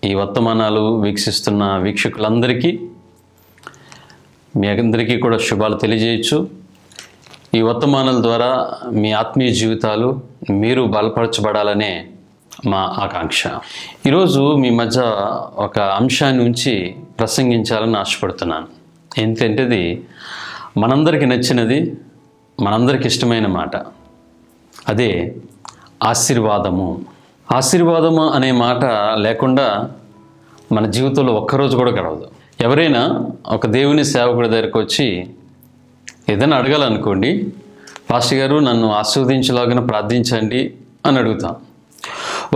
ఈ వర్తమానాలు వీక్షిస్తున్న వీక్షకులందరికీ మీ అందరికీ కూడా శుభాలు తెలియజేయచ్చు. ఈ వర్తమానాల ద్వారా మీ ఆత్మీయ జీవితాలు మీరు బలపరచబడాలనే మా ఆకాంక్ష. ఈరోజు మీ మధ్య ఒక అంశాన్ని ఉంచి ప్రసంగించాలని ఆశపడుతున్నాను. ఏంటంటేది మనందరికీ నచ్చినది, మనందరికి ఇష్టమైన మాట. అదే ఆశీర్వాదము. ఆశీర్వాదము అనే మాట లేకుండా మన జీవితంలో ఒక్కరోజు కూడా గడవదు. ఎవరైనా ఒక దేవుని సేవకుడి దగ్గరికి వచ్చి ఏదైనా అడగాలనుకోండి, పాస్టర్ గారు నన్ను ఆశీర్వదించేలాగా ప్రార్థించండి అని అడుగుతాం.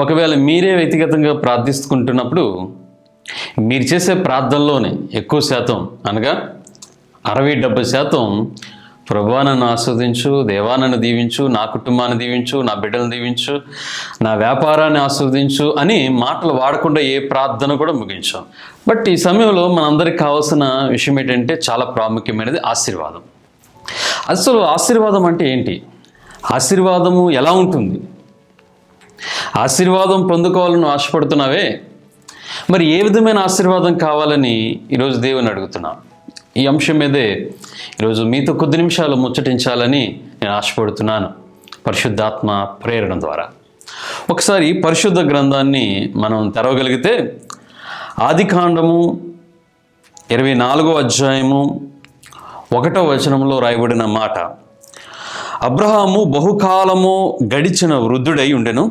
ఒకవేళ మీరే వ్యక్తిగతంగా ప్రార్థిస్తుకుంటున్నప్పుడు మీరు చేసే ప్రార్థనలోనే ఎక్కువ శాతం, అనగా 60-70% ప్రభువా నన్ను ఆస్వాదించు, దేవా నన్ను దీవించు, నా కుటుంబాన్ని దీవించు, నా బిడ్డలను దీవించు, నా వ్యాపారాన్ని ఆస్వాదించు అని మాటలు వాడకుండా ఏ ప్రార్థన కూడా ముగించాం. బట్ ఈ సమయంలో మనందరికి కావాల్సిన విషయం ఏంటంటే చాలా ప్రాముఖ్యమైనది ఆశీర్వాదం. అసలు ఆశీర్వాదం అంటే ఏంటి? ఆశీర్వాదము ఎలా ఉంటుంది? ఆశీర్వాదం పొందుకోవాలని ఆశపడుతున్నావే, మరి ఏ విధమైన ఆశీర్వాదం కావాలని ఈరోజు దేవుని అడుగుతున్నాను. ఈ అంశం మీదే ఈరోజు మీతో కొద్ది నిమిషాలు ముచ్చటించాలని నేను ఆశపడుతున్నాను, పరిశుద్ధాత్మ ప్రేరణ ద్వారా. ఒకసారి పరిశుద్ధ గ్రంథాన్ని మనం తెరవగలిగితే ఆదికాండము 24వ అధ్యాయము 1వ వచనంలో రాయబడిన మాట, అబ్రహాము బహుకాలము గడిచిన వృద్ధుడై ఉండెను,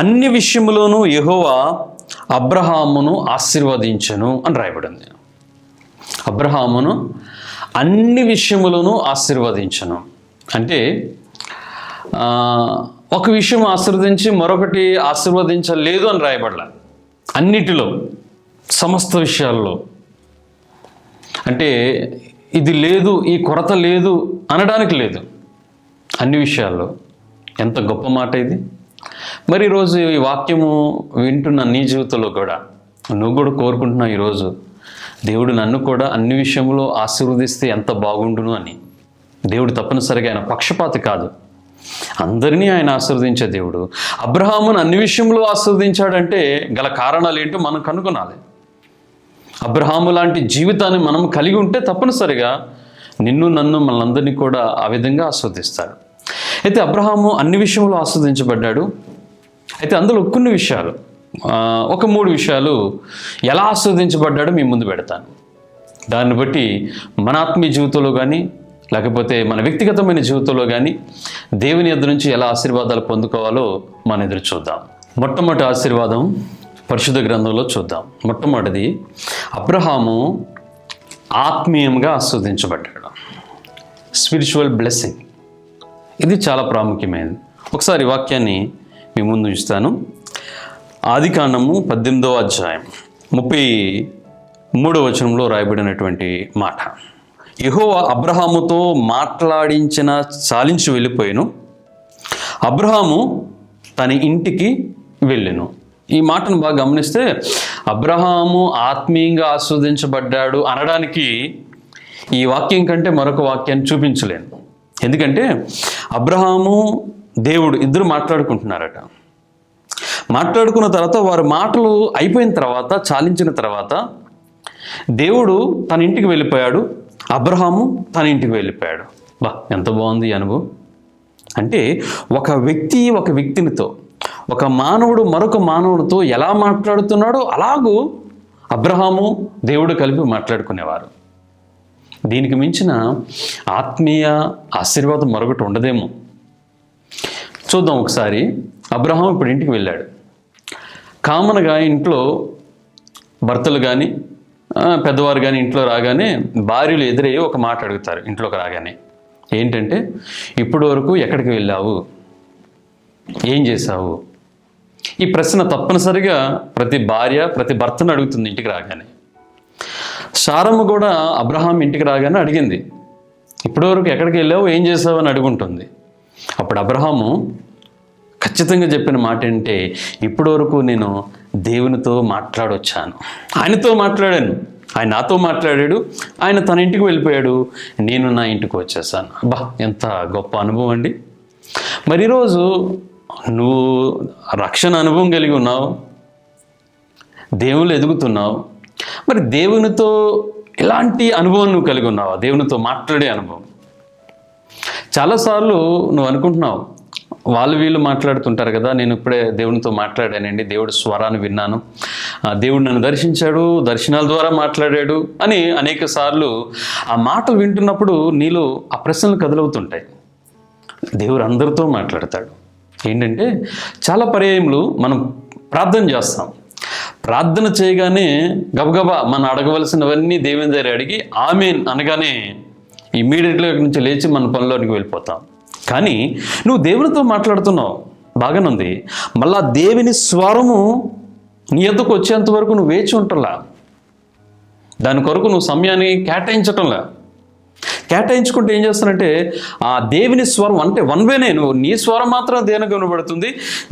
అన్ని విషయములోనూ యెహోవా అబ్రహామును ఆశీర్వదించెను అని రాయబడింది. అబ్రహామును అన్ని విషయములను ఆశీర్వదించను అంటే ఒక విషయం ఆశీర్వదించి మరొకటి ఆశీర్వదించలేదు అని రాయబడలే. అన్నిటిలో, సమస్త విషయాల్లో. అంటే ఇది లేదు, ఈ కొరత లేదు అనడానికి లేదు, అన్ని విషయాల్లో. ఎంత గొప్ప మాట ఇది! మరి ఈరోజు ఈ వాక్యము వింటున్న నీ జీవితంలో కూడా నువ్వు కూడా కోరుకుంటున్నావు, ఈరోజు దేవుడు నన్ను కూడా అన్ని విషయంలో ఆశీర్వదిస్తే ఎంత బాగుండును అని. దేవుడు తప్పనిసరిగా ఆయన పక్షపాతి కాదు, అందరినీ ఆయన ఆశీర్వదించే దేవుడు. అబ్రహామును అన్ని విషయంలో ఆశీర్వదించాడంటే గల కారణాలు ఏంటో మనం కనుగొనాలి. అబ్రహాము లాంటి జీవితాన్ని మనం కలిగి ఉంటే తప్పనిసరిగా నిన్ను, నన్ను, మనందరినీ కూడా ఆ విధంగా ఆస్వాదిస్తాడు. అయితే అబ్రహాము అన్ని విషయంలో ఆస్వాదించబడ్డాడు. అయితే అందులో కొన్ని విషయాలు, ఒక 3 విషయాలు ఎలా ఆస్వాదించబడ్డాడో మీ ముందు పెడతాను. దాన్ని బట్టి మన ఆత్మీయ జీవితంలో కానీ, లేకపోతే మన వ్యక్తిగతమైన జీవితంలో కానీ దేవుని యొద్ద నుంచి ఎలా ఆశీర్వాదాలు పొందుకోవాలో మనం ఎదురు చూద్దాం. మొట్టమొదటి ఆశీర్వాదం పరిశుద్ధ గ్రంథంలో చూద్దాం. మొట్టమొదటిది, అబ్రహాము ఆత్మీయంగా ఆస్వాదించబడ్డాడు. స్పిరిచువల్ బ్లెస్సింగ్, ఇది చాలా ప్రాముఖ్యమైనది. ఒకసారి వాక్యాన్ని మీ ముందు ఉంచుతాను. ఆదికాండము 18వ అధ్యాయం 33వ వచనంలో రాయబడినటువంటి మాట, యెహోవా అబ్రహాముతో మాట్లాడించిన చాలించి వెళ్ళిపోయాను, అబ్రహాము తన ఇంటికి వెళ్ళెను. ఈ మాటను బాగా గమనిస్తే అబ్రహాము ఆత్మీయంగా ఆస్వాదించబడ్డాడు అనడానికి ఈ వాక్యం కంటే మరొక వాక్యాన్ని చూపించలేను. ఎందుకంటే అబ్రహాము దేవుడు ఇద్దరు మాట్లాడుకుంటున్నారట. మాట్లాడుకున్న తర్వాత వారి మాటలు అయిపోయిన తర్వాత, చాలించిన తర్వాత దేవుడు తన ఇంటికి వెళ్ళిపోయాడు, అబ్రహాము తన ఇంటికి వెళ్ళిపోయాడు. ఎంత బాగుంది ఈ అనుభవం! అంటే ఒక వ్యక్తినితో, ఒక మానవుడు మరొక మానవుడితో ఎలా మాట్లాడుతున్నాడో అలాగూ అబ్రహాము దేవుడు కలిపి మాట్లాడుకునేవారు. దీనికి మించిన ఆత్మీయ ఆశీర్వాదం మరొకటి ఉండదేమో. చూద్దాం ఒకసారి. అబ్రహాం ఇప్పుడు ఇంటికి వెళ్ళాడు. కామన్గా ఇంట్లో భర్తలు కానీ పెద్దవారు కానీ ఇంట్లో రాగానే భార్యలు ఎదురయ్యి ఒక మాట అడుగుతారు. ఇంట్లోకి రాగానే ఏంటంటే, ఇప్పటి వరకు ఎక్కడికి వెళ్ళావు, ఏం చేశావు? ఈ ప్రశ్న తప్పనిసరిగా ప్రతి భార్య, ప్రతి భర్తను అడుగుతుంది ఇంటికి రాగానే. శారమ్మ కూడా అబ్రహాం ఇంటికి రాగానే అడిగింది, ఇప్పటివరకు ఎక్కడికి వెళ్ళావు, ఏం చేసావు అని అడుగుంటుంది. అప్పుడు అబ్రహాము ఖచ్చితంగా చెప్పిన మాట ఏంటంటే, ఇప్పటివరకు నేను దేవునితో మాట్లాడొచ్చాను, ఆయనతో మాట్లాడాను, ఆయన నాతో మాట్లాడాడు, ఆయన తన ఇంటికి వెళ్ళిపోయాడు, నేను నా ఇంటికి వచ్చేసాను. ఎంత గొప్ప అనుభవం అండి. మరి ఈరోజు నువ్వు రక్షణ అనుభవం కలిగి ఉన్నావు, దేవుళ్ళు ఎదుగుతున్నావు. మరి దేవునితో ఎలాంటి అనుభవం నువ్వు కలిగి ఉన్నావు? దేవునితో మాట్లాడే అనుభవం. చాలాసార్లు నువ్వు అనుకుంటున్నావు, వాళ్ళు వీళ్ళు మాట్లాడుతుంటారు కదా, నేను ఇప్పుడే దేవునితో మాట్లాడానండి, దేవుడి స్వరాన్ని విన్నాను, దేవుడు నన్ను దర్శించాడు, దర్శనాల ద్వారా మాట్లాడాడు అని అనేక సార్లు ఆ మాటలు వింటున్నప్పుడు నీలో ఆ ప్రశ్నలు కదులవుతుంటాయి. దేవుడు అందరితో మాట్లాడతాడు. ఏంటంటే చాలా పర్యాయములు మనం ప్రార్థన చేస్తాం, ప్రార్థన చేయగానే గబగబా మనం అడగవలసినవన్నీ దేవుని దగ్గర అడిగి ఆమేన్ అనగానే ఇమ్మీడియట్గా అక్కడి నుంచి లేచి మన పనిలోనికి వెళ్ళిపోతాం. కానీ నువ్వు దేవునితో మాట్లాడుతున్నావు, బాగానే ఉంది, మళ్ళా దేవుని స్వరము నీ ఎద్దకు వచ్చేంత వరకు నువ్వు వేచి ఉంటలా, దాని కొరకు నువ్వు సమయాన్ని కేటాయించటంలా. కేటాయించుకుంటే ఏం చేస్తానంటే ఆ దేవుని స్వరం అంటే వన్ వేనే, నువ్వు నీ స్వరం మాత్రం దేనికి వినబడుతుంది,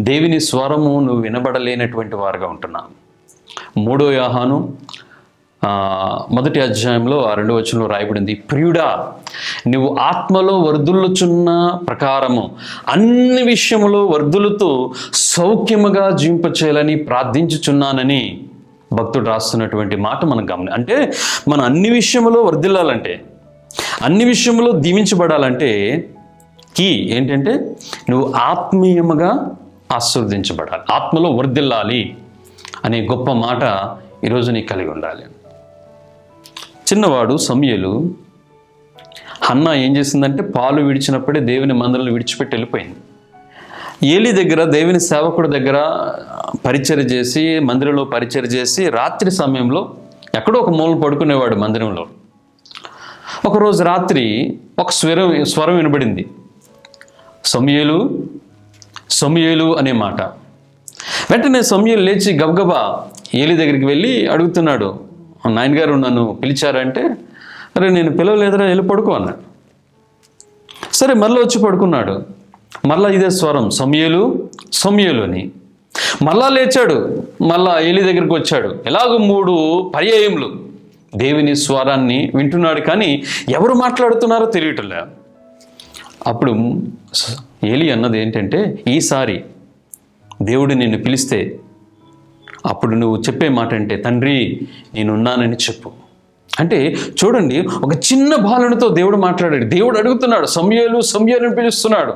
దేవుని స్వరము నువ్వు వినబడలేనటువంటి వారుగా ఉంటున్నావు. 3 యోహాను 1 అధ్యాయంలో 2వ వచనంలో రాయబడింది, ప్రియుడా నువ్వు ఆత్మలో వర్ధులుచున్న ప్రకారము అన్ని విషయములో వర్ధులతో సౌఖ్యముగా జీవింపచేయాలని ప్రార్థించుచున్నానని భక్తుడు రాస్తున్నటువంటి మాట మనం అంటే మనం అన్ని విషయములో వర్ధిల్లాలంటే, అన్ని విషయంలో దీవించబడాలంటే కీ ఏంటంటే నువ్వు ఆత్మీయముగా ఆశీర్వదించబడాలి, ఆత్మలో వర్ధిల్లాలి అనే గొప్ప మాట ఈరోజు నీకు కలిగి ఉండాలి. చిన్నవాడు సమూయేలు, హన్నా ఏం చేసిందంటే పాలు విడిచినప్పుడే దేవుని మందిరాలు విడిచిపెట్టి వెళ్ళిపోయింది. ఏలీ దగ్గర దేవుని సేవకుడి దగ్గర పరిచర్య చేసి, మందిరంలో పరిచర్య చేసి రాత్రి సమయంలో ఎక్కడో ఒక మూల పడుకునేవాడు మందిరంలో. ఒకరోజు రాత్రి ఒక స్వరం వినబడింది, సమూయేలు సమూయేలు అనే మాట. వెంటనే సమూయేలు లేచి గబగబా ఏలీ దగ్గరికి వెళ్ళి అడుగుతున్నాడు, నాయనగారు నన్ను పిలిచారంటే, అరే నేను పిలవలేదురా, వెళ్ళి పడుకో అన్నాడు. సరే మళ్ళీ వచ్చి పడుకున్నాడు, మళ్ళా ఇదే స్వరం సమూయేలు సమూయేలు అని. మళ్ళా లేచాడు, మళ్ళా ఏలీ దగ్గరికి వచ్చాడు. ఎలాగో 3 పర్యాయములు దేవుని స్వరాన్ని వింటున్నాడు, కానీ ఎవరు మాట్లాడుతున్నారో తెలియటలే. అప్పుడు ఏలీ అన్నది ఏంటంటే, ఈసారి దేవుడు నిన్ను పిలిస్తే అప్పుడు నువ్వు చెప్పే మాట అంటే, తండ్రి నేనున్నానని చెప్పు. అంటే చూడండి, ఒక చిన్న బాలునితో దేవుడు మాట్లాడాడు. దేవుడు అడుగుతున్నాడు, సమూయేలు సమూయేలు అని పిలుస్తున్నాడు.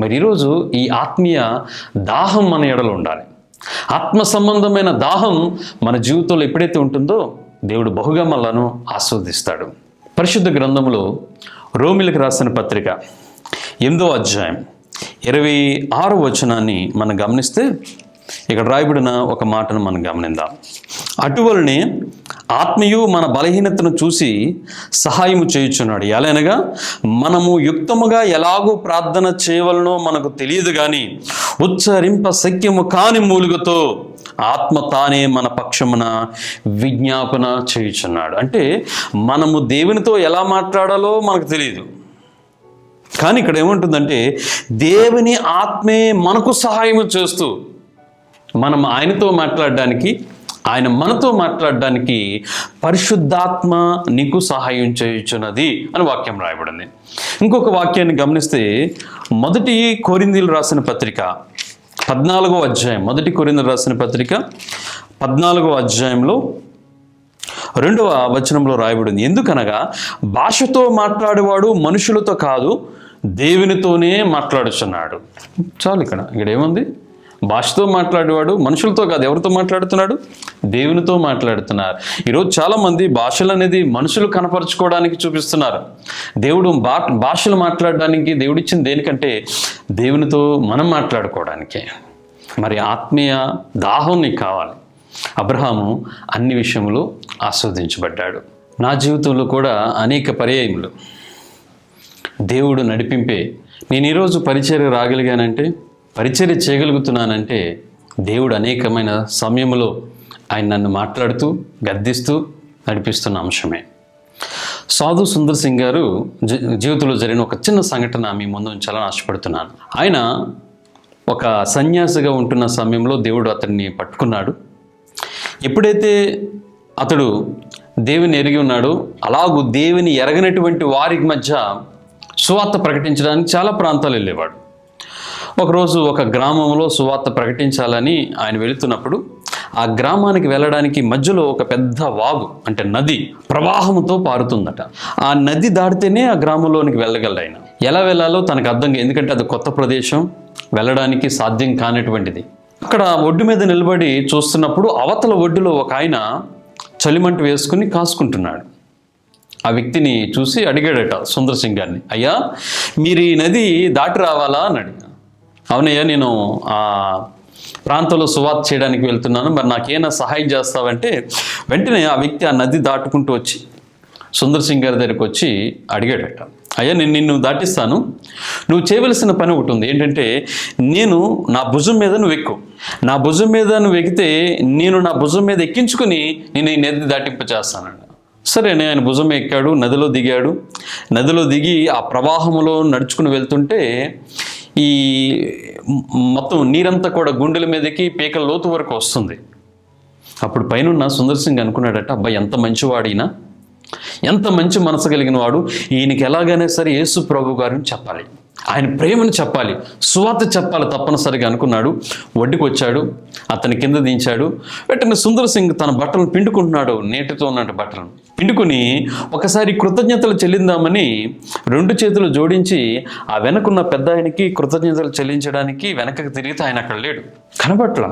మరి ఈరోజు ఈ ఆత్మీయ దాహం మన ఎడలో ఉండాలి. ఆత్మ సంబంధమైన దాహం మన జీవితంలో ఎప్పుడైతే ఉంటుందో దేవుడు బహుగా మనలను ఆస్వాదిస్తాడు. పరిశుద్ధ గ్రంథంలో రోమిలకు రాసిన పత్రిక 8వ అధ్యాయం 26వ వచనాన్ని మనం గమనిస్తే ఇక్కడ రాయబడిన ఒక మాటను మనం గమనిద్దాం. అటువలనే ఆత్మయు మన బలహీనతను చూసి సహాయము చేయుచున్నాడు. ఎలానగా మనము యుక్తముగా ఎలాగో ప్రార్థన చేయవలనో మనకు తెలియదు, కానీ ఉచ్చరింప శక్యము కాని మూలుగతో ఆత్మ తానే మన పక్షమున విజ్ఞాపన చేయుచున్నాడు. అంటే మనము దేవునితో ఎలా మాట్లాడాలో మనకు తెలియదు, కానీ ఇక్కడ ఏముంటుందంటే దేవుని ఆత్మే మనకు సహాయం చేస్తూ మనం ఆయనతో మాట్లాడడానికి, ఆయన మనతో మాట్లాడడానికి పరిశుద్ధాత్మ నీకు సహాయం చేయుచున్నది అని వాక్యం రాయబడింది. ఇంకొక వాక్యాన్ని గమనిస్తే 1 కొరింథీయులకు రాసిన పత్రిక 14వ అధ్యాయం, 1 కొరింథీయులకు రాసిన పత్రిక 14వ అధ్యాయంలో 2వ వచనంలో రాయబడింది, ఎందుకనగా భాషతో మాట్లాడేవాడు మనుషులతో కాదు దేవునితోనే మాట్లాడుచున్నాడు. చాలు, ఇక్కడ ఏముంది? భాషతో మాట్లాడేవాడు మనుషులతో కాదు, ఎవరితో మాట్లాడుతున్నాడు? దేవునితో మాట్లాడుతున్నారు. ఈరోజు చాలామంది భాషలు అనేది మనుషులు కనపరుచుకోవడానికి చూపిస్తున్నారు. దేవుడు భాషలు మాట్లాడడానికి దేవుడిచ్చింది దేనికంటే దేవునితో మనం మాట్లాడుకోవడానికే. మరి ఆత్మీయ దాహం నీకు కావాలి. అబ్రహాము అన్ని విషయములు ఆస్వాదించబడ్డాడు. నా జీవితంలో కూడా అనేక పర్యాయములు దేవుడు నడిపింపే నేను ఈరోజు పరిచర్య రాగలిగానంటే, పరిచర్య చేయగలుగుతున్నానంటే దేవుడు అనేకమైన సమయంలో ఆయన నన్ను మాట్లాడుతూ గద్దిస్తూ నడిపిస్తున్న అంశమే. సాధు సుందర్ సింగ్ గారు జీవితంలో జరిగిన ఒక చిన్న సంఘటన మీ ముందు ఉంచాలని ఆశపడుతున్నాను. ఆయన ఒక సన్యాసిగా ఉంటున్న సమయంలో దేవుడు అతన్ని పట్టుకున్నాడు. ఎప్పుడైతే అతడు దేవుని ఎరిగి ఉన్నాడో, అలాగూ దేవుని ఎరగనటువంటి వారికి మధ్య సువార్త ప్రకటించడానికి చాలా ప్రాంతాలు వెళ్ళేవాడు. ఒకరోజు ఒక గ్రామంలో సువార్త ప్రకటించాలని ఆయన వెళుతున్నప్పుడు ఆ గ్రామానికి వెళ్ళడానికి మధ్యలో ఒక పెద్ద వాగు అంటే నది ప్రవాహంతో పారుతుందట. ఆ నది దాటితేనే ఆ గ్రామంలోనికి వెళ్ళగలడు ఆయన. ఎలా వెళ్ళాలో తనకు అర్థం కాదు, ఎందుకంటే అది కొత్త ప్రదేశం, వెళ్ళడానికి సాధ్యం కానటువంటిది. అక్కడ ఒడ్డు మీద నిలబడి చూస్తున్నప్పుడు అవతల ఒడ్డులో ఒక ఆయన చలిమంట వేసుకుని కాసుకుంటున్నాడు. ఆ వ్యక్తిని చూసి అడిగాడట సుందర్ సింగ్ గారిని, అయ్యా మీరు ఈ నది దాటి రావాలా అని అడిగా. అవునయ్యా, నేను ఆ ప్రాంతంలో సువార్త చేయడానికి వెళ్తున్నాను, మరి నాకేమైనా సహాయం చేస్తావంటే వెంటనే ఆ వ్యక్తి ఆ నది దాటుకుంటూ వచ్చి సుందర్ సింగ్ గారి దగ్గరికి వచ్చి అడిగాడట, అయ్యా నేను నిన్ను దాటిస్తాను, నువ్వు చేయవలసిన పని ఒకటి ఉంది, ఏంటంటే నేను నా భుజం మీద నువ్వు ఎక్కు, నా భుజం మీద నువ్వు ఎక్కితే నేను నా భుజం మీద ఎక్కించుకుని నేను ఈ నది దాటింప చేస్తానండి. సరేనే, ఆయన భుజం ఎక్కాడు, నదిలో దిగాడు. నదిలో దిగి ఆ ప్రవాహంలో నడుచుకుని వెళ్తుంటే ఈ మొత్తం నీరంతా కూడా గుండెల మీదకి పీకల లోతు వరకు వస్తుంది. అప్పుడు పైన సుందర్ సింగ్ అనుకున్నాడట, అబ్బాయి ఎంత మంచివాడినా, ఎంత మంచి మనసు కలిగిన వాడు, ఈయనకి ఎలాగైనా సరే యేసు ప్రభు గారిని చెప్పాలి, ఆయన ప్రేమను చెప్పాలి, సువార్త చెప్పాలి తప్పనిసరిగా అనుకున్నాడు. ఒడ్డుకు వచ్చాడు, అతని కింద దించాడు. వెంటనే సుందర్ సింగ్ తన బట్టలను పిండుకుంటున్నాడు, నేటితో ఉన్నట్టు బట్టలను పిండుకుని ఒకసారి కృతజ్ఞతలు చెల్లిందామని 2 చేతులు జోడించి ఆ వెనకున్న పెద్ద ఆయనకి కృతజ్ఞతలు చెల్లించడానికి వెనకకి తిరిగితే ఆయన అక్కడ లేడు, కనబట్ల.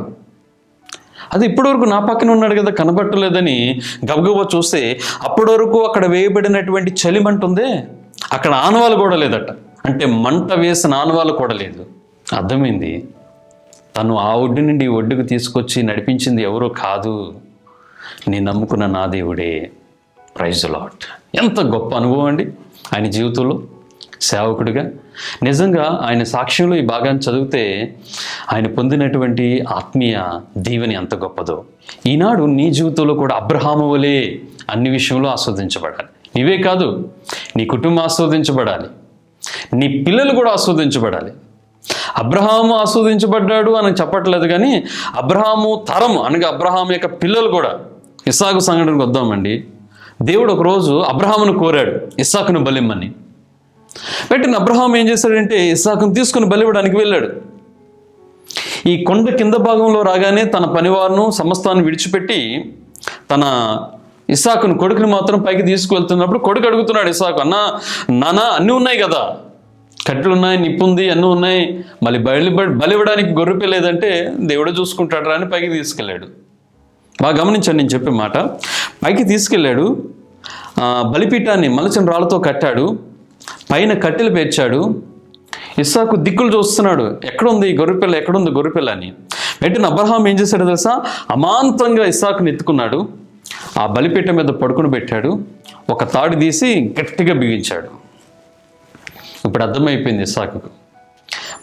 అది ఇప్పటివరకు నా పక్కన ఉన్నాడు కదా, కనబట్టలేదని గబగబా చూస్తే అప్పటి వరకు అక్కడ వేయబడినటువంటి చలిమంట ఉందే, అక్కడ ఆనవాళ్ళు కూడా లేదట. అంటే మంట వేసిన ఆనవాళ్ళు కూడా లేదు. అర్థమైంది, తను ఆ ఒడ్డు నుండి ఈ ఒడ్డుకు తీసుకొచ్చి నడిపించింది ఎవరో కాదు, నేను నమ్ముకున్న నా దేవుడే. Praise the Lord. ఎంత గొప్ప అనుభవం అండి ఆయన జీవితంలో సేవకుడిగా. నిజంగా ఆయన సాక్ష్యంలో ఈ భాగాన్ని చదివితే ఆయన పొందినటువంటి ఆత్మీయ దీవెని ఎంత గొప్పదో. ఈనాడు నీ జీవితంలో కూడా అబ్రహాము వలె అన్ని విషయంలో ఆస్వాదించబడాలి. నీవే కాదు, నీ కుటుంబం ఆస్వాదించబడాలి, నీ పిల్లలు కూడా ఆస్వాదించబడాలి. అబ్రహాము ఆస్వాదించబడ్డాడు అని చెప్పట్లేదు, కానీ అబ్రహాము తరం అనగా అబ్రహాము యొక్క పిల్లలు కూడా. ఇస్సాకు సంఘటనకు వద్దామండి. దేవుడు ఒకరోజు అబ్రహామును కోరాడు ఇస్సాకును బలిమ్మని. వెంటనే అబ్రహాం ఏం చేశాడంటే ఇస్సాకును తీసుకుని బలివ్వడానికి వెళ్ళాడు. ఈ కొండ కింద భాగంలో రాగానే తన పనివారును సమస్తాన్ని విడిచిపెట్టి తన ఇస్సాకును కొడుకుని మాత్రం పైకి తీసుకువెళ్తున్నప్పుడు కొడుకు అడుగుతున్నాడు ఇస్సాకు, నానా అన్నీ ఉన్నాయి కదా, కట్టెలు ఉన్నాయి, నిప్పు ఉంది, అన్నీ ఉన్నాయి, మళ్ళీ బలివ్వడానికి గొర్రె లేదంటే దేవుడే చూసుకుంటాడు అని పైకి తీసుకెళ్ళాడు. బాగా గమనించండి నేను చెప్పే మాట. పైకి తీసుకెళ్ళాడు, బలిపీఠాన్ని మలచిన రాళ్ళతో కట్టాడు, పైన కట్టెలు పేర్చాడు. ఇస్సాకు దిక్కులు చూస్తున్నాడు, ఎక్కడుంది గొర్రెపిల్ల, ఎక్కడుంది గొర్రెపిల్ల అని. వెంటనే అబ్రహాం ఏం చేశాడో తెలుసా, అమాంతంగా ఇస్సాకుని ఎత్తుకున్నాడు, ఆ బలిపీఠం మీద పడుకుని పెట్టాడు, ఒక తాడు తీసి గట్టిగా బిగించాడు. ఇప్పుడు అర్థమైపోయింది ఇస్సాకుకు,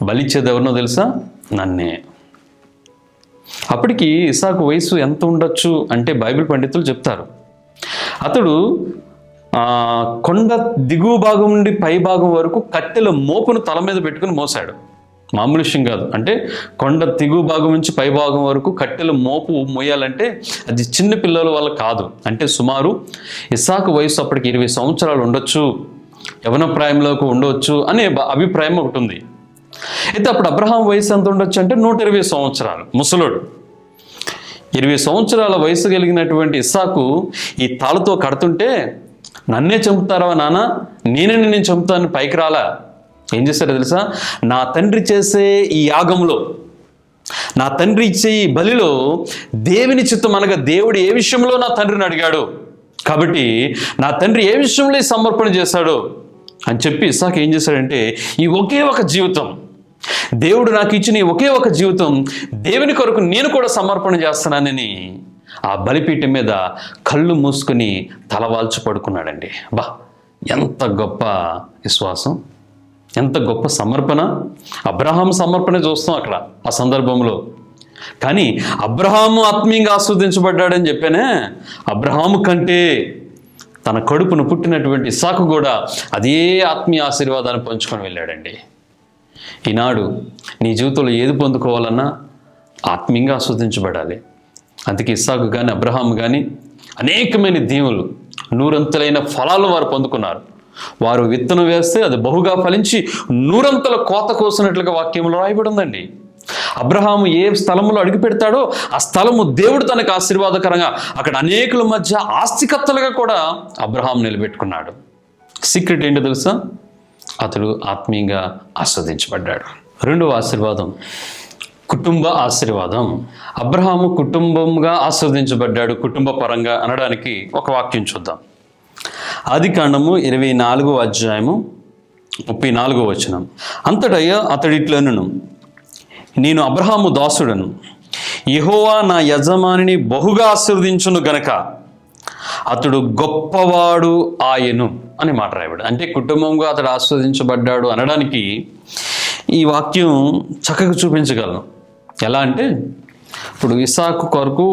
బలిచ్చేది ఎవరినో తెలుసా, నన్నే. అప్పటికి ఇస్సాకు వయసు ఎంత ఉండొచ్చు అంటే బైబిల్ పండితులు చెప్తారు, అతడు కొండ దిగువ భాగం నుండి పై భాగం వరకు కట్టెల మోపును తల మీద పెట్టుకుని మోసాడు. మామూలు విషయం కాదు. అంటే కొండ దిగువ భాగం నుంచి పై భాగం వరకు కట్టెల మోపు మోయాలంటే అది చిన్న పిల్లల వల్ల కాదు. అంటే సుమారు ఇస్సాకు వయసు అప్పటికి 20 సంవత్సరాలు ఉండొచ్చు, యవన ప్రాయంలోకి ఉండవచ్చు అనే అభిప్రాయం ఒకటి ఉంది. అయితే అప్పుడు అబ్రహాం వయసు ఎంత ఉండొచ్చు అంటే 120 సంవత్సరాలు, ముసలోడు. 20 సంవత్సరాల వయసు కలిగినటువంటి ఇస్సాకు ఈ తాళతో కడుతుంటే, నన్నే చంపుతారా నాన్న, నేను చంపుతాను పైకి రాలా. ఏం చేశారో తెలుసా, నా తండ్రి చేసే ఈ యాగంలో, నా తండ్రి ఇచ్చే ఈ బలిలో దేవుని చిత్తం అనగా దేవుడు ఏ విషయంలో నా తండ్రిని అడిగాడు కాబట్టి నా తండ్రి ఏ విషయంలో సమర్పణ చేశాడో అని చెప్పి ఇస్సాకు ఏం చేశాడంటే, ఈ ఒకే ఒక జీవితం, దేవుడు నాకు ఇచ్చిన ఈ ఒకే ఒక జీవితం దేవుని కొరకు నేను కూడా సమర్పణ చేస్తున్నానని ఆ బలిపీఠం మీద కళ్ళు మూసుకుని తలవాల్చి పడుకున్నాడండి. బా, ఎంత గొప్ప విశ్వాసం, ఎంత గొప్ప సమర్పణ. అబ్రహాం సమర్పణ చూస్తాం అక్కడ ఆ సందర్భంలో. కానీ అబ్రహాము ఆత్మీయంగా ఆస్వాదించబడ్డాడని చెప్పానే, అబ్రహాము కంటే తన కడుపును పుట్టినటువంటి ఇస్సాకు కూడా అదే ఆత్మీయ ఆశీర్వాదాన్ని పంచుకొని వెళ్ళాడండి. ఈనాడు నీ జీవితంలో ఏది పొందుకోవాలన్నా ఆత్మీయంగా ఆస్వాదించబడాలి. అందుకే ఇస్సాకు కానీ అబ్రహాం కానీ అనేకమైన దీవులు, 100 అంతలైన ఫలాలు వారు పొందుకున్నారు. వారు విత్తనం వేస్తే అది బహుగా ఫలించి నూరంతల కోత కోసినట్లుగా వాక్యంలో రాయబడి ఉందండి. అబ్రహాము ఏ స్థలములో అడుగు పెడతాడో ఆ స్థలము దేవుడు తనకు ఆశీర్వాదకరంగా అక్కడ అనేకుల మధ్య ఆస్తికర్తలుగా కూడా అబ్రహాం నిలబెట్టుకున్నాడు. సీక్రెట్ ఏంటో తెలుసా? అతడు ఆత్మీయంగా ఆస్వాదించబడ్డాడు. రెండవ ఆశీర్వాదం కుటుంబ ఆశీర్వాదం. అబ్రహాము కుటుంబంగా ఆస్వాదించబడ్డాడు. కుటుంబ పరంగా అనడానికి ఒక వాక్యం చూద్దాం. ఆదికాండము 24వ అధ్యాయము 34వ వచనం. అంతటా అతడిట్లనెను, నేను అబ్రహాము దాసుడను, యెహోవా నా యజమానిని బహుగా ఆశీర్వదించును గనక అతడు గొప్పవాడు ఆయను అని మాట రాయబడు. అంటే కుటుంబంగా అతడు ఆస్వాదించబడ్డాడు అనడానికి ఈ వాక్యం చక్కగా చూపించగలను. ఎలా అంటే, ఇప్పుడు ఇస్సాకు కొరకు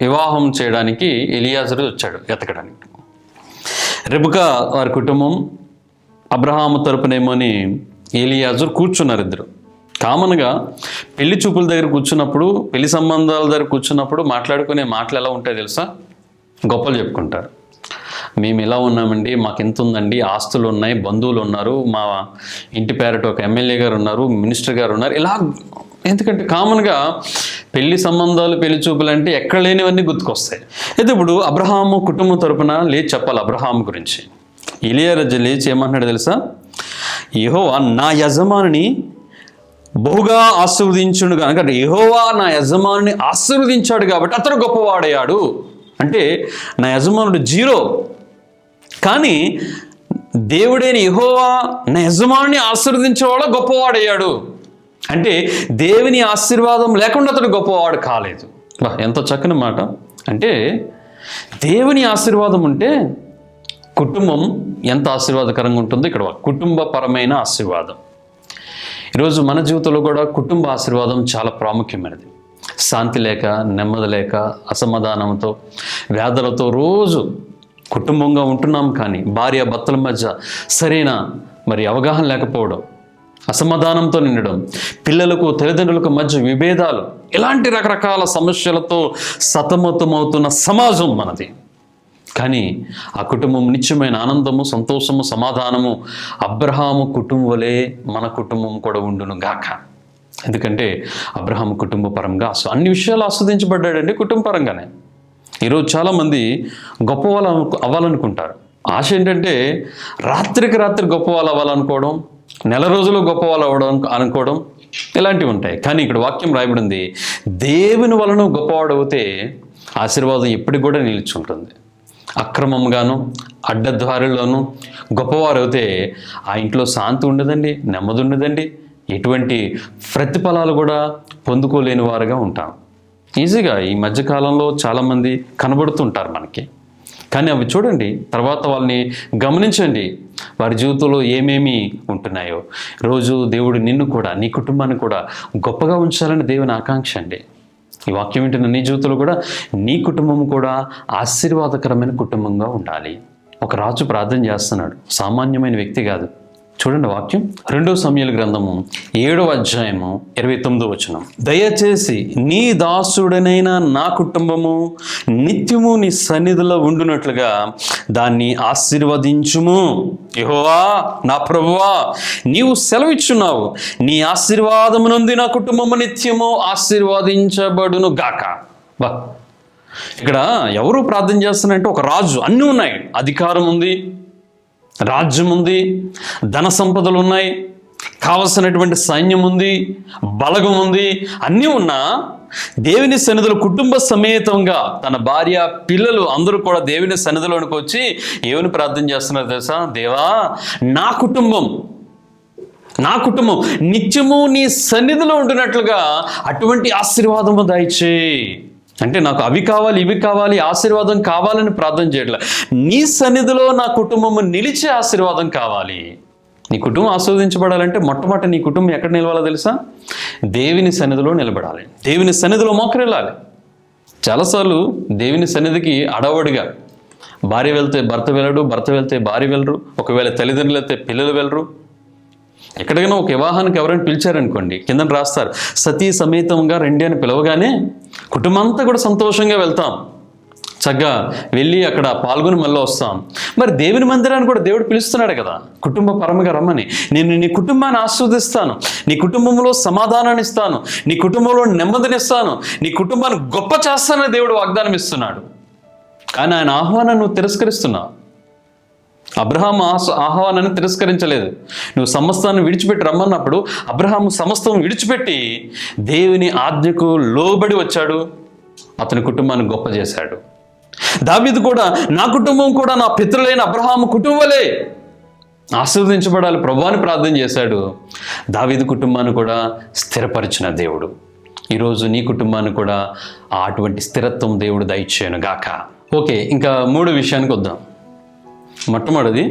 వివాహం చేయడానికి ఎలియాజరు వచ్చాడు ఎతకడానికి. రెబెకా వారి కుటుంబం అబ్రహాము తరపునేమోని ఎలియాజరు కూర్చున్నారు. ఇద్దరు కామన్గా పెళ్లి చూపుల దగ్గర కూర్చున్నప్పుడు, పెళ్లి సంబంధాల దగ్గర కూర్చున్నప్పుడు మాట్లాడుకునే మాటలు ఎలా ఉంటాయి తెలుసా? గొప్పలు చెప్పుకుంటారు. మేము ఇలా ఉన్నామండి, మాకు ఎంత ఉందండి, ఆస్తులు ఉన్నాయి, బంధువులు ఉన్నారు, మా ఇంటి పేరట ఒక ఎమ్మెల్యే గారు ఉన్నారు, మినిస్టర్ గారు ఉన్నారు, ఇలా. ఎందుకంటే కామన్గా పెళ్లి సంబంధాలు, పెళ్లి చూపులు అంటే ఎక్కడ లేనివన్నీ గుర్తుకొస్తాయి. అయితే ఇప్పుడు అబ్రహాము కుటుంబం తరపున లేచి చెప్పాలి అబ్రహాం గురించి. ఎలియాజరు లేచి ఏమంటున్నాడు తెలుసా? యెహోవా నా యజమానిని బహుగా ఆశీర్వదించుడు కనుక, యెహోవా నా యజమానిని ఆశీర్వదించాడు కాబట్టి అతడు గొప్పవాడయ్యాడు. అంటే నా యజమానుడు జీరో, కానీ దేవుడైన యెహోవా నా యజమానిని ఆశీర్వదించేవాడు గొప్పవాడయ్యాడు. అంటే దేవుని ఆశీర్వాదం లేకుండా అతడు గొప్పవాడు కాలేదు. ఎంత చక్కని మాట. అంటే దేవుని ఆశీర్వాదం ఉంటే కుటుంబం ఎంత ఆశీర్వాదకరంగా ఉంటుందో ఇక్కడ కుటుంబపరమైన ఆశీర్వాదం. ఈరోజు మన జీవితంలో కూడా కుటుంబ ఆశీర్వాదం చాలా ప్రాముఖ్యమైనది. శాంతి లేక, నెమ్మది లేక, అసమాధానంతో, వ్యాధులతో రోజు కుటుంబంగా ఉంటున్నాం, కానీ భార్య భర్తల మధ్య సరైన అవగాహన లేకపోవడం, అసమాధానంతో నిండడం, పిల్లలకు తల్లిదండ్రులకు మధ్య విభేదాలు, ఇలాంటి రకరకాల సమస్యలతో సతమతమవుతున్న సమాజం మనది. కానీ ఆ కుటుంబం నిత్యమైన ఆనందము, సంతోషము, సమాధానము అబ్రహాము కుటుంబం వలె మన కుటుంబం కూడా ఉండును గాక. ఎందుకంటే అబ్రహాము కుటుంబ పరంగా అన్ని విషయాలు ఆస్వాదించబడ్డాడండి కుటుంబపరంగానే. ఈరోజు చాలామంది గొప్పవాళ్ళు అవ్వాలనుకుంటారు. ఆశ ఏంటంటే రాత్రికి రాత్రి గొప్పవాళ్ళు అవ్వాలనుకోవడం, నెల రోజులు గొప్పవాళ్ళు అవ్వడం అనుకోవడం, ఇలాంటివి ఉంటాయి. కానీ ఇక్కడ వాక్యం రాయబడింది, దేవుని వలన గొప్పవాడు అవుతే ఆశీర్వాదం ఎప్పటికి కూడా నిలిచుంటుంది. అక్రమంగాను, అడ్డద్వారుల్లోనూ గొప్పవారు అయితే ఆ ఇంట్లో శాంతి ఉండదండి, నెమ్మది ఉండదండి, ఎటువంటి ప్రతిఫలాలు కూడా పొందుకోలేని వారుగా ఉంటాం. ఈజీగా ఈ మధ్యకాలంలో చాలామంది కనబడుతుంటారు మనకి. కానీ అవి చూడండి, తర్వాత వాళ్ళని గమనించండి, వారి జీవితంలో ఏమేమి ఉంటున్నాయో. రోజు దేవుడు నిన్ను కూడా, నీ కుటుంబాన్ని కూడా గొప్పగా ఉంచాలని దేవుని ఆకాంక్ష అండి. ఈ వాక్యం ఏంటంటే నీ జీవితంలో కూడా నీ కుటుంబం కూడా ఆశీర్వాదకరమైన కుటుంబంగా ఉండాలి. ఒక రాజు ప్రార్థన చేస్తున్నాడు, సామాన్యమైన వ్యక్తి కాదు. చూడండి వాక్యం, 2 సమూయేలు గ్రంథము 7వ అధ్యాయము 29వ వచనం. దయచేసి నీ దాసుడనైన నా కుటుంబము నిత్యము నీ సన్నిధిలో ఉండునట్లుగా దాన్ని ఆశీర్వదించుము. యెహోవా నా ప్రభువా, నీవు సెలవిచ్చున్నావు, నీ ఆశీర్వాదమునందు నా కుటుంబము నిత్యము ఆశీర్వదించబడును గాక. బా, ఇక్కడ ఎవరు ప్రార్థన చేస్తున్నారంటే ఒక రాజు. అన్నీ ఉన్నాయి, అధికారం ఉంది, రాజ్యం ఉంది, ధన సంపదలు ఉన్నాయి, కావలసినటువంటి సైన్యం ఉంది, బలగం ఉంది, అన్నీ ఉన్నా దేవుని సన్నిధిలో కుటుంబ సమేతంగా తన భార్య, పిల్లలు అందరూ కూడా దేవుని సన్నిధిలోనికి వచ్చి ఏమని ప్రార్థన చేస్తున్నారు తెలుసా? దేవా, నా కుటుంబం నిత్యము నీ సన్నిధిలో ఉంటున్నట్లుగా అటువంటి ఆశీర్వాదము దయచేయి. అంటే నాకు అవి కావాలి, ఇవి కావాలి, ఆశీర్వాదం కావాలని ప్రార్థన చేయట్లే, నీ సన్నిధిలో నా కుటుంబము నిలిచే ఆశీర్వాదం కావాలి. నీ కుటుంబం ఆస్వాదించబడాలంటే మొట్టమొదటి నీ కుటుంబం ఎక్కడ నిలవాలో తెలుసా? దేవుని సన్నిధిలో నిలబడాలి, దేవుని సన్నిధిలో మోకరిల్లాలి. చాలాసార్లు దేవుని సన్నిధికి అడవడిగా భార్య వెళ్తే భర్త వెళ్ళడు, భర్త వెళ్తే భార్య వెళ్ళరు, ఒకవేళ తల్లిదండ్రులు వెళ్తే పిల్లలు వెళ్ళరు. ఎక్కడికైనా ఒక వివాహానికి ఎవరైనా పిలిచారనుకోండి, కింద రాస్తారు సతీ సమేతంగా రండి అని పిలవగానే కుటుంబం అంతా కూడా సంతోషంగా వెళ్తాం. చక్కగా వెళ్ళి అక్కడ పాల్గొని మళ్ళీ వస్తాం. మరి దేవుని మందిరాన్ని కూడా దేవుడు పిలుస్తున్నాడు కదా, కుటుంబ పరమగా రమ్మని. నేను నీ కుటుంబాన్ని ఆస్వాదిస్తాను, నీ కుటుంబంలో సమాధానాన్ని ఇస్తాను, నీ కుటుంబంలో నెమ్మదినిస్తాను, నీ కుటుంబాన్ని గొప్ప చేస్తానని దేవుడు వాగ్దానం ఇస్తున్నాడు. కానీ ఆయన ఆహ్వానాన్ని నువ్వు తిరస్కరిస్తున్నావు. అబ్రహాము ఆహ్వానాన్ని తిరస్కరించలేదు. నువ్వు సమస్తాన్ని విడిచిపెట్టి రమ్మన్నప్పుడు అబ్రహాము సమస్తం విడిచిపెట్టి దేవుని ఆజ్ఞకు లోబడి వచ్చాడు, అతని కుటుంబాన్ని గొప్ప చేశాడు. దావీదు కూడా నా కుటుంబం కూడా నా పితరులైన అబ్రహాము కుటుంబలే ఆశీర్వదించబడాలి ప్రభువాని ప్రార్థన చేశాడు. దావీదు కుటుంబాన్ని కూడా స్థిరపరిచిన దేవుడు ఈరోజు నీ కుటుంబాన్ని కూడా అటువంటి స్థిరత్వం దేవుడు దయచేయను గాక. ఓకే, ఇంకా 3 విషయానికి వద్దాం. మొట్టమొదటిది,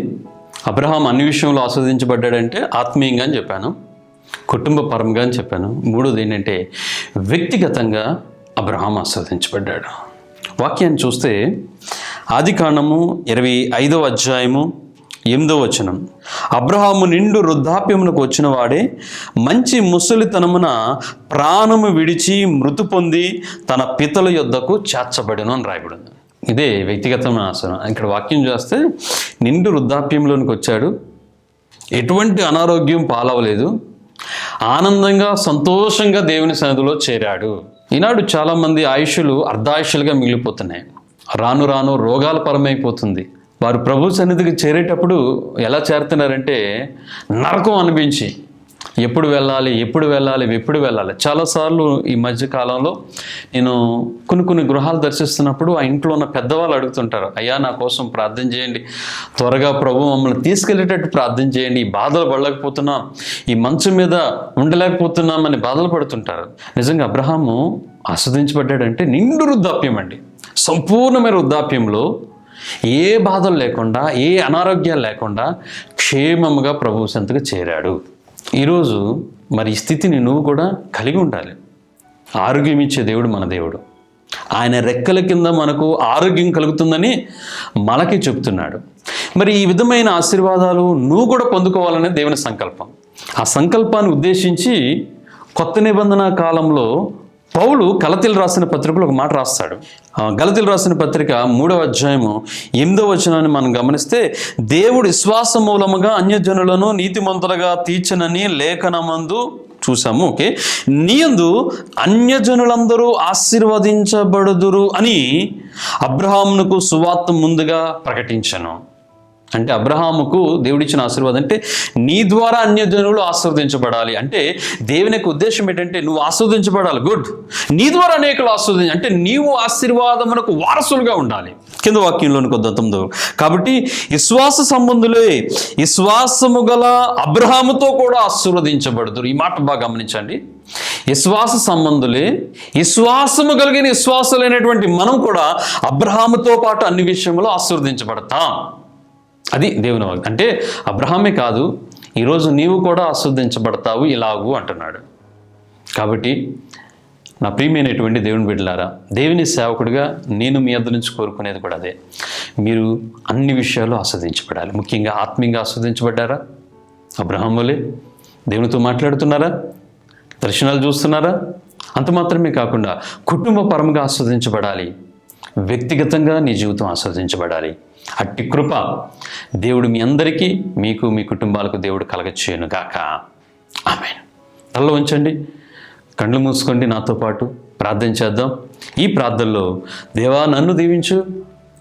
అబ్రహాం అన్ని విషయంలో ఆస్వాదించబడ్డాడంటే ఆత్మీయంగా అని చెప్పాను, కుటుంబ పరంగా అని చెప్పాను. 3వది ఏంటంటే వ్యక్తిగతంగా అబ్రహాం ఆస్వాదించబడ్డాడు. వాక్యాన్ని చూస్తే ఆదికాండము 25వ అధ్యాయము 8వ వచనం, అబ్రహాము నిండు వృద్ధాప్యమునకు వచ్చిన వాడే మంచి ముసలితనమున ప్రాణము విడిచి మృతు పొంది తన పితల యొద్దకు చేర్చబడెను అని రాయబడింది. ఇదే వ్యక్తిగతమైన ఆసనం. ఇక్కడ వాక్యం చేస్తే నిండు వృద్ధాప్యంలోనికి వచ్చాడు, ఎటువంటి అనారోగ్యం పాలవలేదు, ఆనందంగా సంతోషంగా దేవుని సన్నిధిలో చేరాడు. ఈనాడు చాలామంది ఆయుష్లు అర్ధాయుష్లుగా మిగిలిపోతున్నాయి. రాను రాను రోగాల పరమైపోతుంది. వారు ప్రభు సన్నిధికి చేరేటప్పుడు ఎలా చేరుతున్నారంటే నరకం అనిపించి ఎప్పుడు వెళ్ళాలి. చాలాసార్లు ఈ మధ్య కాలంలో నేను కొన్ని గృహాలు దర్శిస్తున్నప్పుడు ఆ ఇంట్లో ఉన్న పెద్దవాళ్ళు అడుగుతుంటారు, అయ్యా నా కోసం ప్రార్థన చేయండి, త్వరగా ప్రభు మమ్మల్ని తీసుకెళ్ళేటట్టు ప్రార్థన చేయండి, ఈ బాధలు పడలేకపోతున్నాం, ఈ మంచం మీద ఉండలేకపోతున్నామని బాధలు పడుతుంటారు. నిజంగా అబ్రహాము ఆస్వాదించబడ్డాడంటే నిండు వృద్ధాప్యం అండి. సంపూర్ణమైన వృద్ధాప్యంలో ఏ బాధలు లేకుండా, ఏ అనారోగ్యాలు లేకుండా క్షేమముగా ప్రభు సన్నిధికి చేరాడు. ఈరోజు మరి ఈ స్థితిని నువ్వు కూడా కలిగి ఉండాలి. ఆరోగ్యం ఇచ్చే దేవుడు మన దేవుడు. ఆయన రెక్కల కింద మనకు ఆరోగ్యం కలుగుతుందని మనకి చెప్తున్నాడు. మరి ఈ విధమైన ఆశీర్వాదాలు నువ్వు కూడా పొందుకోవాలనే దేవుని సంకల్పం. ఆ సంకల్పాన్ని ఉద్దేశించి కొత్త నిబంధన కాలంలో పౌలు గలతీయులకు రాసిన పత్రికలో ఒక మాట రాస్తాడు. గలతీయులకు రాసిన పత్రిక 3వ అధ్యాయము 8వ వచనాన్ని మనం గమనిస్తే, దేవుడు విశ్వాస మూలముగా అన్యజనులను నీతిమంతులుగా తీర్చనని లేఖనమందు చూసాము. ఓకే, నీయందు అన్యజనులందరూ ఆశీర్వదించబడుదురు అని అబ్రహామునకు సువార్త ముందుగా ప్రకటించను. అంటే అబ్రహాముకు దేవుడిచ్చిన ఆశీర్వాదం అంటే నీ ద్వారా అన్యజనులు ఆశీర్వదించబడాలి. అంటే దేవుని యొక్క ఉద్దేశం ఏంటంటే నువ్వు ఆశీర్వదించబడాలి, గుడ్, నీ ద్వారా అనేకులు అంటే నీవు ఆశీర్వాదమునకు వారసులుగా ఉండాలి. కింద వాక్యంలోనికి వద్దాం. కాబట్టి విశ్వాస సంబంధులే విశ్వాసము గల అబ్రహాముతో కూడా ఆశీర్వదించబడుదురు. ఈ మాట బాగా గమనించండి. విశ్వాస సంబంధులే, విశ్వాసము కలిగిన విశ్వాసులైనటువంటి మనం కూడా అబ్రహాముతో పాటు అన్ని విషయంలో ఆశీర్వదించబడతాం. అది దేవుని వాగ్దానం. అంటే అబ్రహామే కాదు, ఈరోజు నీవు కూడా ఆస్వాదించబడతావు ఇలాగూ అంటున్నాడు. కాబట్టి నా ప్రియమైనటువంటి దేవుని బిడ్డలారా, దేవుని సేవకుడిగా నేను మీ వద్ద నుంచి కోరుకునేది కూడా అదే. మీరు అన్ని విషయాల్లో ఆస్వాదించబడాలి. ముఖ్యంగా ఆత్మీయంగా ఆస్వాదించబడ్డారా? అబ్రహాం వలె దేవునితో మాట్లాడుతున్నారా? దర్శనాలు చూస్తున్నారా? అంత మాత్రమే కాకుండా కుటుంబ పరంగా ఆస్వాదించబడాలి, వ్యక్తిగతంగా నీ జీవితం ఆస్వాదించబడాలి. అట్టి కృప దేవుడు మీ అందరికీ, మీకు, మీ కుటుంబాలకు దేవుడు కలగచేయును గాక. ఆమేన్. తలలో ఉంచండి, కళ్ళు మూసుకోండి, నాతో పాటు ప్రార్థన చేద్దాం. ఈ ప్రార్థనలో దేవా నన్ను దీవించు,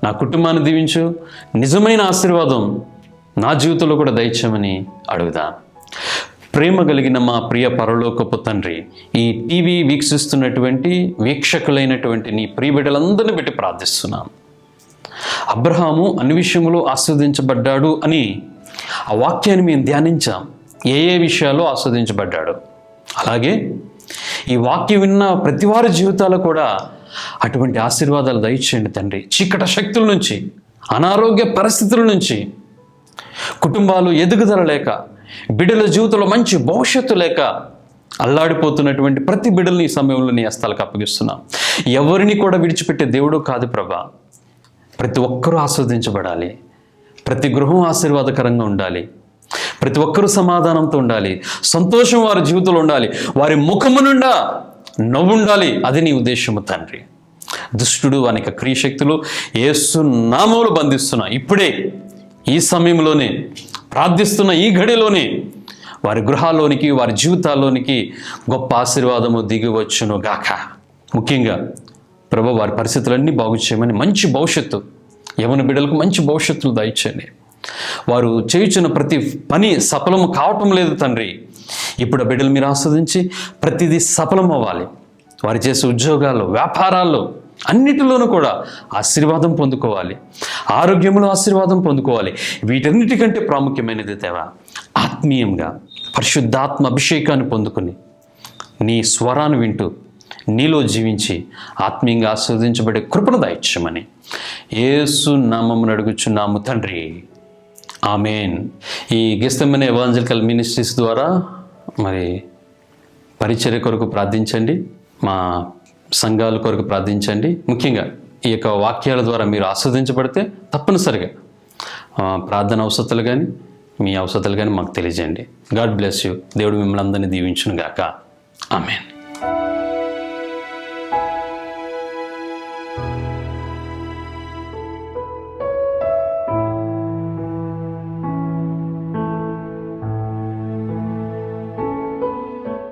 నా కుటుంబాన్ని దీవించు, నిజమైన ఆశీర్వాదం నా జీవితంలో కూడా దయచేయమని అడుగుదాం. ప్రేమ కలిగిన మా ప్రియ పరలోకపు తండ్రి, ఈ టీవీ వీక్షిస్తున్నటువంటి వీక్షకులైనటువంటి నీ ప్రియ బిడ్డలందరినీ బట్టి ప్రార్థిస్తున్నాం. అబ్రహాము అన్ని విషయంలో ఆస్వాదించబడ్డాడు అని ఆ వాక్యాన్ని మేము ధ్యానించాం. ఏ విషయాల్లో ఆస్వాదించబడ్డాడు, అలాగే ఈ వాక్యం విన్న ప్రతి వారి జీవితాలు కూడా అటువంటి ఆశీర్వాదాలు దయచేయండి తండ్రి. చీకటి శక్తుల నుంచి, అనారోగ్య పరిస్థితుల నుంచి, కుటుంబాలు ఎదుగుదల లేక, బిడ్డల జీవితంలో మంచి భవిష్యత్తు లేక అల్లాడిపోతున్నటువంటి ప్రతి బిడ్డల్ని ఈ సమయంలో నీ హస్తాలకు అప్పగిస్తున్నాం. ఎవరిని కూడా విడిచిపెట్టే దేవుడు కాదు ప్రభా. ప్రతి ఒక్కరూ ఆస్వాదించబడాలి, ప్రతి గృహం ఆశీర్వాదకరంగా ఉండాలి, ప్రతి ఒక్కరూ సమాధానంతో ఉండాలి, సంతోషం వారి జీవితంలో ఉండాలి, వారి ముఖము నుండా నవ్వు ఉండాలి. అది నీ ఉద్దేశము తండ్రి. దుష్టుడు అనేక క్రియశక్తులు యేసు నామములో బంధిస్తున్నా. ఇప్పుడే ఈ సమయంలోనే ప్రార్థిస్తున్న ఈ ఘడిలోనే వారి గృహాల్లోనికి, వారి జీవితాల్లోనికి గొప్ప ఆశీర్వాదము దిగి వచ్చును గాక. ముఖ్యంగా ప్రభు వారి పరిస్థితులన్నీ బాగు చేయమని, మంచి భవిష్యత్తు, యవన బిడ్డలకు మంచి భవిష్యత్తును దయచేయండి. వారు చేయుచున్న ప్రతి పని సఫలము కావటం లేదు తండ్రి. ఇప్పుడు ఆ బిడ్డలు మీరు ఆస్వాదించి ప్రతిదీ సఫలం అవ్వాలి. వారు చేసే ఉద్యోగాల్లో, వ్యాపారాల్లో అన్నిటిలోనూ కూడా ఆశీర్వాదం పొందుకోవాలి. ఆరోగ్యంలో ఆశీర్వాదం పొందుకోవాలి. వీటన్నిటికంటే ప్రాముఖ్యమైనది దేవా, ఆత్మీయంగా పరిశుద్ధాత్మ అభిషేకాన్ని పొందుకొని నీ స్వరాన్ని వింటూ నీలో జీవించి ఆత్మీయంగా ఆస్వాదించబడే కృపను దయచేయమని యేసు నామమున అడుగుచున్నాము తండ్రి, ఆమేన్. ఈ గెస్తెమనే ఎవాంజలికల్ మినిస్ట్రీస్ ద్వారా మరి పరిచర్య కొరకు ప్రార్థించండి, మా సంఘాల కొరకు ప్రార్థించండి. ముఖ్యంగా ఈ యొక్క వాక్యాల ద్వారా మీరు ఆస్వాదించబడితే తప్పనిసరిగా ప్రార్థన అవసరాలు కానీ మీ అవసరాలు కానీ మాకు తెలియజేయండి. God bless you. దేవుడు మిమ్మల్ని అందరినీ దీవించును గాక. ఆమేన్.